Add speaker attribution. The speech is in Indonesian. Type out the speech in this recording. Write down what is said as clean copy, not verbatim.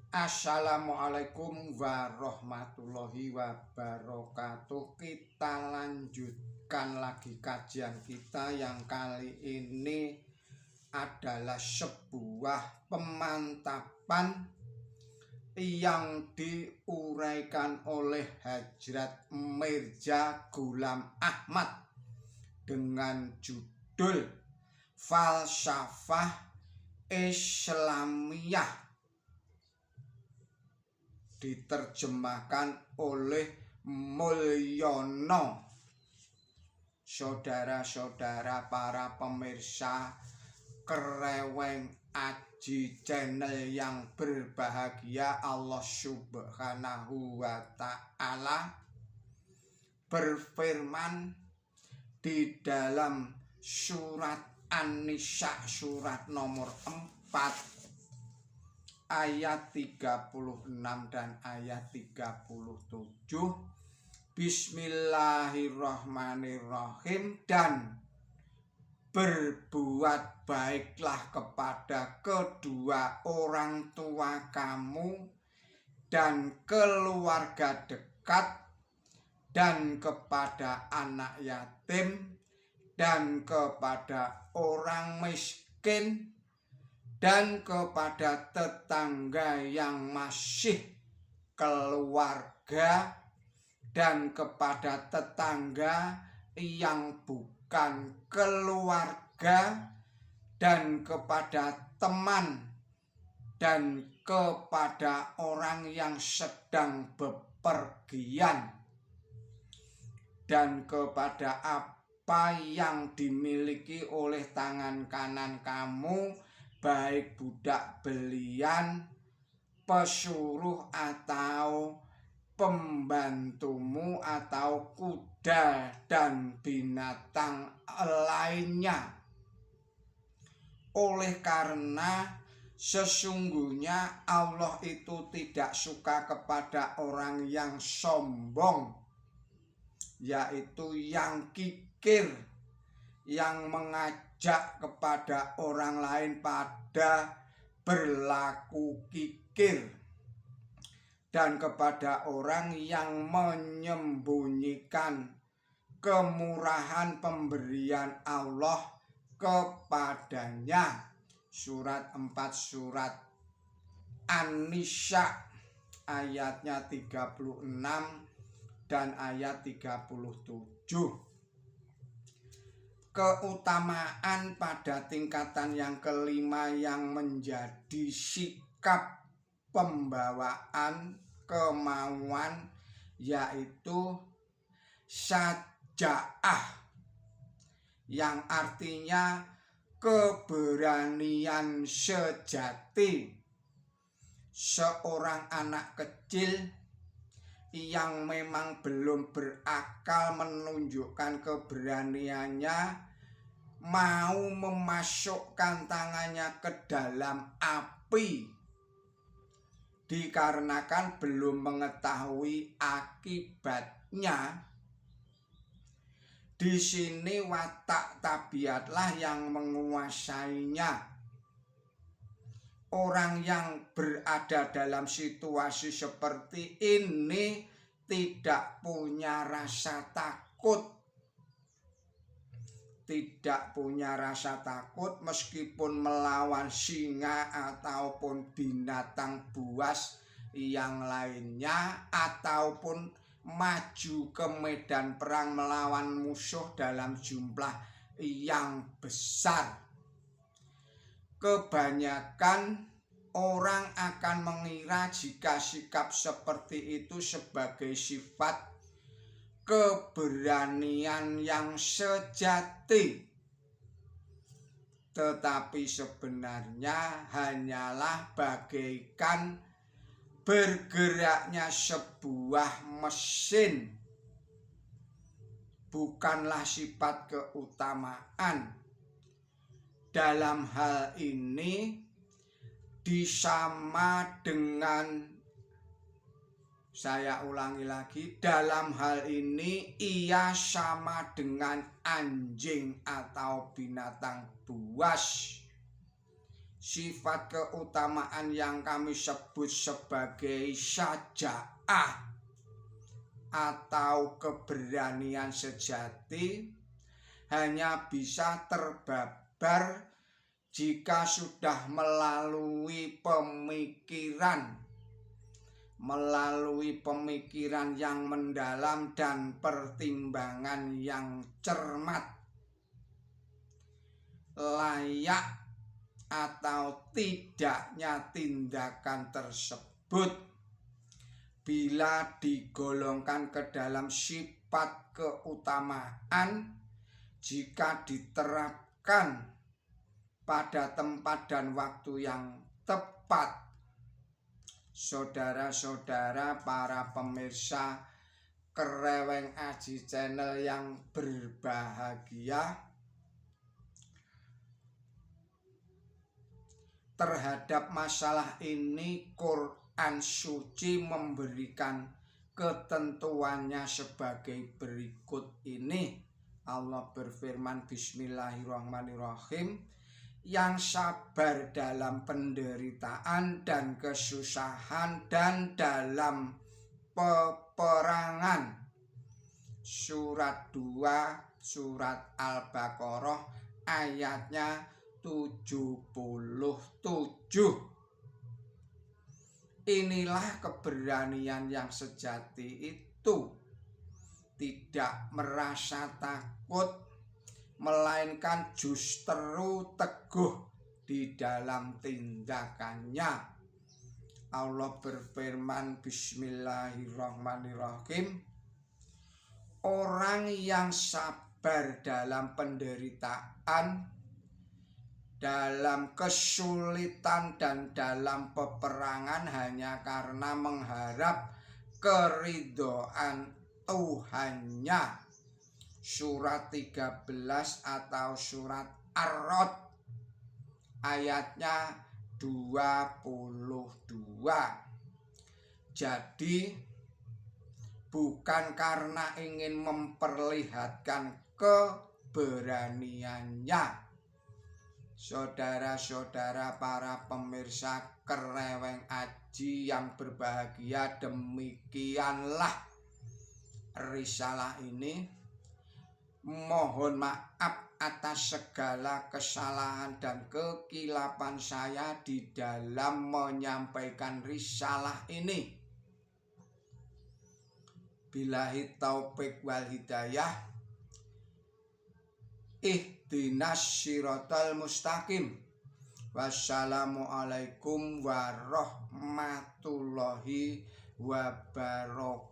Speaker 1: Assalamualaikum warahmatullahi wabarakatuh. Kita lanjutkan lagi kajian kita yang kali ini adalah sebuah pemantapan yang diuraikan oleh Hadjrat Mirza Ghulam Ahmad dengan judul Falsafah Islamiyah, diterjemahkan oleh Mulyono. Saudara-saudara para pemirsa Kreweng Aji Channel yang berbahagia, Allah Subhanahu wa Ta'ala berfirman di dalam surat An-Nisa surat nomor 4 ayat 36 dan ayat 37. Bismillahirrahmanirrahim. Dan berbuat baiklah kepada kedua orang tua kamu dan keluarga dekat, dan kepada anak yatim, dan kepada orang miskin, dan kepada tetangga yang masih keluarga, dan kepada tetangga yang bukan keluarga, dan kepada teman, dan kepada orang yang sedang bepergian, dan kepada apa yang dimiliki oleh tangan kanan kamu, baik budak belian, pesuruh atau pembantumu, atau kuda dan binatang lainnya. Oleh karena sesungguhnya Allah itu tidak suka kepada orang yang sombong, yaitu yang kikir, yang mengajak kepada orang lain pada berlaku kikir, dan kepada orang yang menyembunyikan kemurahan pemberian Allah kepadanya. Surat 4 surat An-Nisa ayatnya 36 dan ayat 37. Keutamaan pada tingkatan yang kelima yang menjadi sikap pembawaan kemauan, yaitu syaja'ah, yang artinya keberanian sejati. Seorang anak kecil yang memang belum berakal menunjukkan keberaniannya, mau memasukkan tangannya ke dalam api dikarenakan belum mengetahui akibatnya. Di sini watak tabiatlah yang menguasainya. Orang yang berada dalam situasi seperti ini tidak punya rasa takut. Tidak punya rasa takut meskipun melawan singa ataupun binatang buas yang lainnya, ataupun maju ke medan perang melawan musuh dalam jumlah yang besar. Kebanyakan orang akan mengira jika sikap seperti itu sebagai sifat keberanian yang sejati, tetapi sebenarnya hanyalah bagaikan bergeraknya sebuah mesin, bukanlah sifat keutamaan. Dalam hal ini disama dengan, saya ulangi lagi, dalam hal ini ia sama dengan anjing atau binatang buas. sifat keutamaan yang kami sebut sebagai syaja'ah atau keberanian sejati hanya bisa terbabar jika sudah melalui pemikiran yang mendalam dan pertimbangan yang cermat. Layak atau tidaknya tindakan tersebut bila digolongkan ke dalam sifat keutamaan jika diterapkan pada tempat dan waktu yang tepat. Saudara-saudara para pemirsa Kereweng Aji Channel yang berbahagia, terhadap masalah ini Quran suci memberikan ketentuannya sebagai berikut ini. Allah berfirman, Bismillahirrahmanirrahim, yang sabar dalam penderitaan dan kesusahan dan dalam peperangan. Surat 2 surat Al-Baqarah ayatnya 77. Inilah keberanian yang sejati itu, tidak merasa takut, melainkan justru teguh di dalam tindakannya. Allah berfirman, Bismillahirrahmanirrahim, orang yang sabar dalam penderitaan, dalam kesulitan dan dalam peperangan hanya karena mengharap keridhaan Tuhannya. Surat 13 atau surat Ar-Rod ayatnya 22. Jadi bukan karena ingin memperlihatkan keberaniannya. Saudara-saudara para pemirsa Kereweng Aji yang berbahagia, demikianlah risalah ini. Mohon maaf atas segala kesalahan dan kekilapan saya di dalam menyampaikan risalah ini. Billahi taufik wal hidayah. Ihdinas siratal mustaqim. Wassalamualaikum warahmatullahi wabarakatuh.